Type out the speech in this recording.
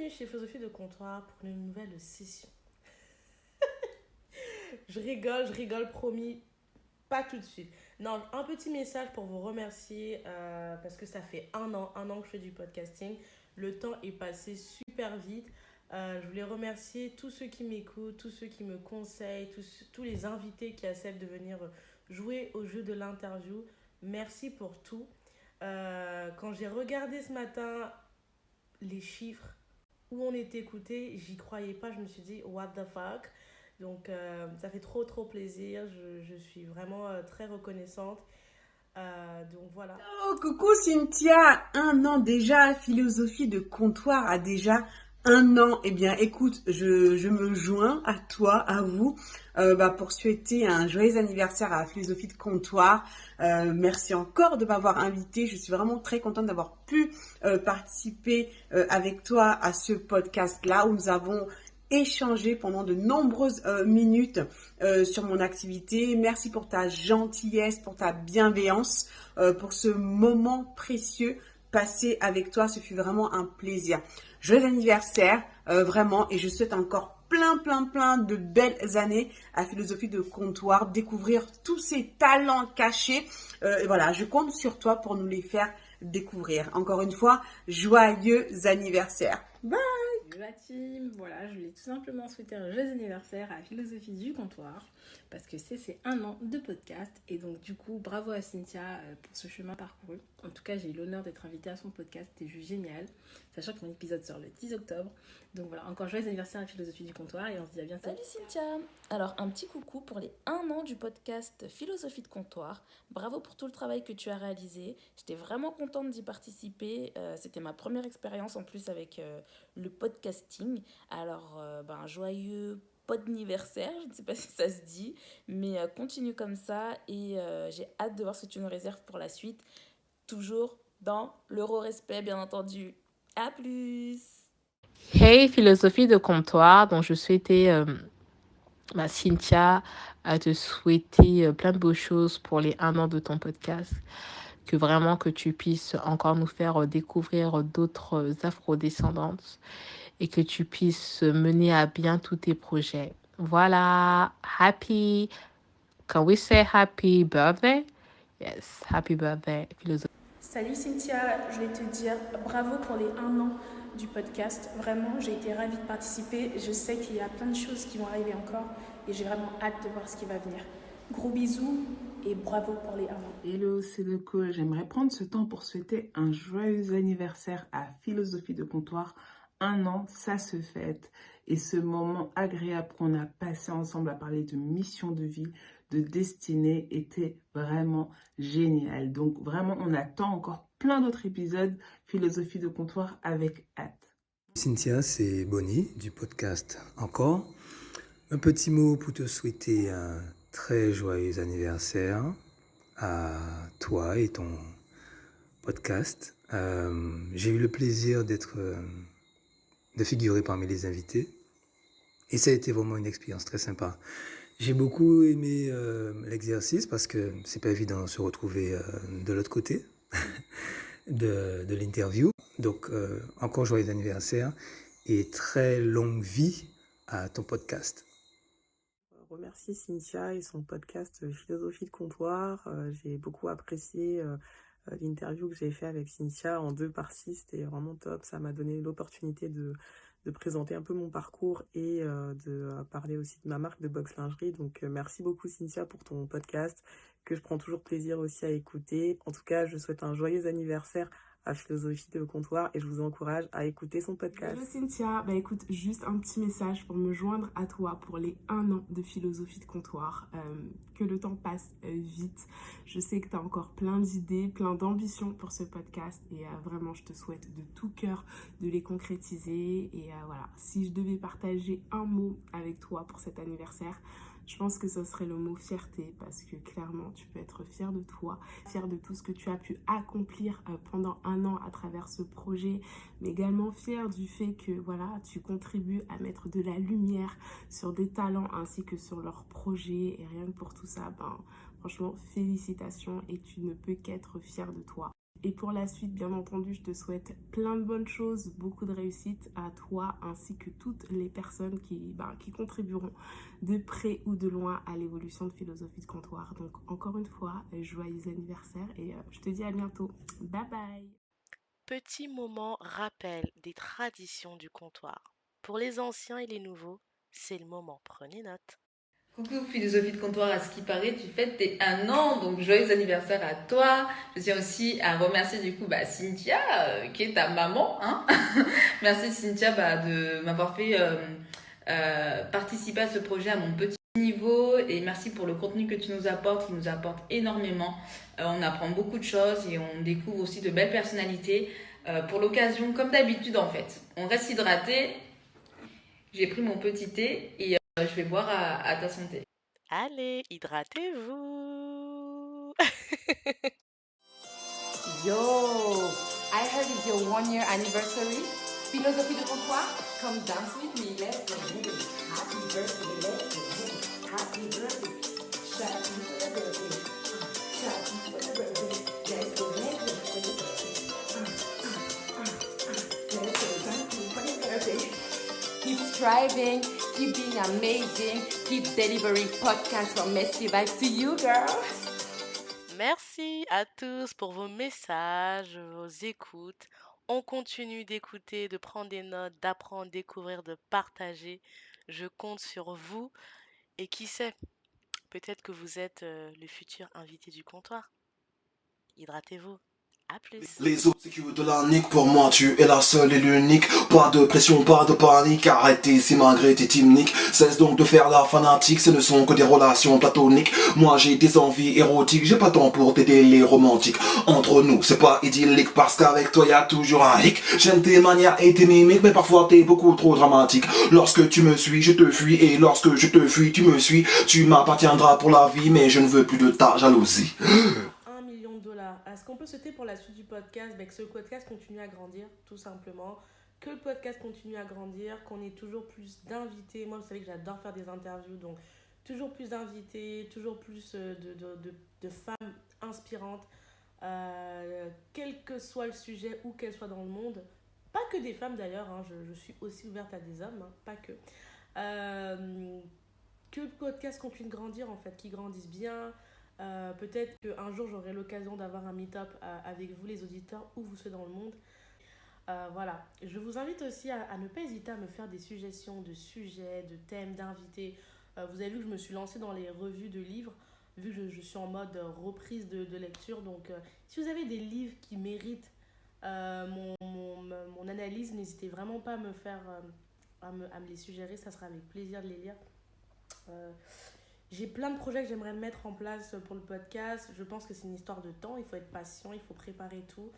bienvenue chez Philosophie de Comptoir pour une nouvelle session. Je rigole, promis, pas tout de suite. Non, un petit message pour vous remercier parce que ça fait un an que je fais du podcasting. Le temps est passé super vite. Je voulais remercier tous ceux qui m'écoutent, tous ceux qui me conseillent, tous les invités qui acceptent de venir jouer au jeu de l'interview. Merci pour tout. Quand j'ai regardé ce matin les chiffres où on est écouté, j'y croyais pas, je me suis dit what the fuck. Donc ça fait trop plaisir, je suis vraiment très reconnaissante. Donc voilà. Oh, coucou Cynthia, un an déjà, Philosophie de Comptoir a déjà un an. Eh bien, écoute, je me joins à toi, à vous, pour souhaiter un joyeux anniversaire à Philosophie de Comptoir. Merci encore de m'avoir invitée. Je suis vraiment très contente d'avoir pu participer avec toi à ce podcast-là où nous avons échangé pendant de nombreuses minutes sur mon activité. Merci pour ta gentillesse, pour ta bienveillance, pour ce moment précieux passé avec toi. Ce fut vraiment un plaisir. Joyeux anniversaire, vraiment, et je souhaite encore plein de belles années à Philosophie de Comptoir, découvrir tous ces talents cachés. Et voilà, je compte sur toi pour nous les faire découvrir. Encore une fois, joyeux anniversaire. Bye. Salut la team, voilà, je voulais tout simplement souhaiter un joyeux anniversaire à Philosophie du Comptoir parce que c'est un an de podcast et donc du coup bravo à Cynthia pour ce chemin parcouru. En tout cas j'ai eu l'honneur d'être invitée à son podcast, c'était juste génial, sachant que mon épisode sort le 10 octobre. Donc voilà, encore joyeux anniversaire à Philosophie du Comptoir et on se dit à bientôt. Salut Cynthia. Alors un petit coucou pour les 1 an du podcast Philosophie de Comptoir. Bravo pour tout le travail que tu as réalisé. J'étais vraiment contente d'y participer. C'était ma première expérience en plus avec le podcasting. Alors joyeux podniversaire, je ne sais pas si ça se dit, mais continue comme ça et j'ai hâte de voir ce que tu nous réserves pour la suite. Toujours dans l'euro-respect bien entendu. À plus. Hey, Philosophie de Comptoir, donc je souhaitais, Cynthia, à te souhaiter plein de beaux choses pour les 1 an de ton podcast, que vraiment que tu puisses encore nous faire découvrir d'autres afrodescendantes et que tu puisses mener à bien tous tes projets. Voilà, can we say happy birthday? Yes, happy birthday, Philosophie. Salut Cynthia, je voulais te dire bravo pour les 1 an du podcast. Vraiment, j'ai été ravie de participer. Je sais qu'il y a plein de choses qui vont arriver encore et j'ai vraiment hâte de voir ce qui va venir. Gros bisous et bravo pour les 1 an. Hello, c'est Leco. J'aimerais prendre ce temps pour souhaiter un joyeux anniversaire à Philosophie de Comptoir. 1 an, ça se fête. Et ce moment agréable qu'on a passé ensemble à parler de mission de vie, de destinée, était vraiment génial. Donc vraiment, on attend encore plein d'autres épisodes Philosophie de Comptoir avec hâte. Cynthia, c'est Bonnie du podcast Encore. Un petit mot pour te souhaiter un très joyeux anniversaire à toi et ton podcast. J'ai eu le plaisir de figurer parmi les invités et ça a été vraiment une expérience très sympa. J'ai beaucoup aimé l'exercice parce que c'est pas évident de se retrouver de l'autre côté de l'interview. Donc, encore joyeux anniversaire et très longue vie à ton podcast. Remercie Cynthia et son podcast Philosophie de Comptoir. J'ai beaucoup apprécié l'interview que j'ai fait avec Cynthia en 2 parties. C'était vraiment top. Ça m'a donné l'opportunité de présenter un peu mon parcours et de parler aussi de ma marque de boxe lingerie. Donc merci beaucoup Cynthia pour ton podcast que je prends toujours plaisir aussi à écouter. En tout cas, je souhaite un joyeux anniversaire à Philosophie de Comptoir et je vous encourage à écouter son podcast. Hello Cynthia, écoute, juste un petit message pour me joindre à toi pour les 1 an de Philosophie de Comptoir. Que le temps passe vite. Je sais que tu as encore plein d'idées, plein d'ambitions pour ce podcast et vraiment je te souhaite de tout cœur de les concrétiser. Et voilà, si je devais partager un mot avec toi pour cet anniversaire, je pense que ce serait le mot fierté parce que clairement tu peux être fier de toi, fier de tout ce que tu as pu accomplir pendant 1 an à travers ce projet, mais également fier du fait que voilà, tu contribues à mettre de la lumière sur des talents ainsi que sur leurs projets et rien que pour tout ça, franchement félicitations et tu ne peux qu'être fier de toi. Et pour la suite, bien entendu, je te souhaite plein de bonnes choses, beaucoup de réussite à toi ainsi que toutes les personnes qui contribueront de près ou de loin à l'évolution de Philosophie de Comptoir. Donc encore une fois, joyeux anniversaire et je te dis à bientôt. Bye bye. Petit moment rappel des traditions du comptoir. Pour les anciens et les nouveaux, c'est le moment. Prenez note. Coucou Philosophie de Comptoir, à ce qui paraît, tu fêtes tes 1 an, donc joyeux anniversaire à toi. Je tiens aussi à remercier du coup Cynthia, qui est ta maman. Hein. Merci Cynthia de m'avoir fait participer à ce projet à mon petit niveau, et merci pour le contenu que tu nous apportes, qui nous apporte énormément. On apprend beaucoup de choses et on découvre aussi de belles personnalités. Pour l'occasion, comme d'habitude en fait, on reste hydraté. J'ai pris mon petit thé et je vais boire à ta santé. Allez, hydratez-vous. Yo, I heard it's your 1 year anniversary. Philosophie de Comptoir, come dance with me, let's go. Happy birthday, let's go. Happy birthday, happy birthday, happy birthday, let's go, let's go. Keep striving, keep being amazing, keep delivering podcasts from Mesty Vibes to you, girl. Merci à tous pour vos messages, vos écoutes. On continue d'écouter, de prendre des notes, d'apprendre, découvrir, de partager. Je compte sur vous. Et qui sait, peut-être que vous êtes le futur invité du comptoir. Hydratez-vous. À plus. Les autres c'est que de la nique, pour moi tu es la seule et l'unique. Pas de pression, pas de panique, arrêtez si malgré tes team nick. Cesse donc de faire la fanatique, ce ne sont que des relations platoniques. Moi j'ai des envies érotiques, j'ai pas le temps pour tes délais romantiques. Entre nous c'est pas idyllique, parce qu'avec toi y a toujours un hic. J'aime tes manières et tes mimiques, mais parfois t'es beaucoup trop dramatique. Lorsque tu me suis, je te fuis, et lorsque je te fuis, tu me suis. Tu m'appartiendras pour la vie, mais je ne veux plus de ta jalousie. $1 million. Est-ce qu'on peut souhaiter pour la suite du podcast que ce podcast continue à grandir, tout simplement, que le podcast continue à grandir, qu'on ait toujours plus d'invités. Moi, vous savez que j'adore faire des interviews, donc toujours plus d'invités, toujours plus de femmes inspirantes, quel que soit le sujet, où qu'elles soient dans le monde. Pas que des femmes d'ailleurs, hein, je suis aussi ouverte à des hommes, hein, pas que. Que le podcast continue de grandir, en fait, qu'il grandisse bien. Peut-être qu'un jour j'aurai l'occasion d'avoir un meet-up avec vous les auditeurs, où vous soyez dans le monde. Voilà, je vous invite aussi à ne pas hésiter à me faire des suggestions de sujets, de thèmes, d'invités. Vous avez vu que je me suis lancée dans les revues de livres, vu que je suis en mode reprise de lecture. Donc si vous avez des livres qui méritent mon analyse, n'hésitez vraiment pas à me faire à me les suggérer, ça sera avec plaisir de les lire. J'ai plein de projets que j'aimerais mettre en place pour le podcast. Je pense que c'est une histoire de temps, il faut être patient, il faut préparer tout.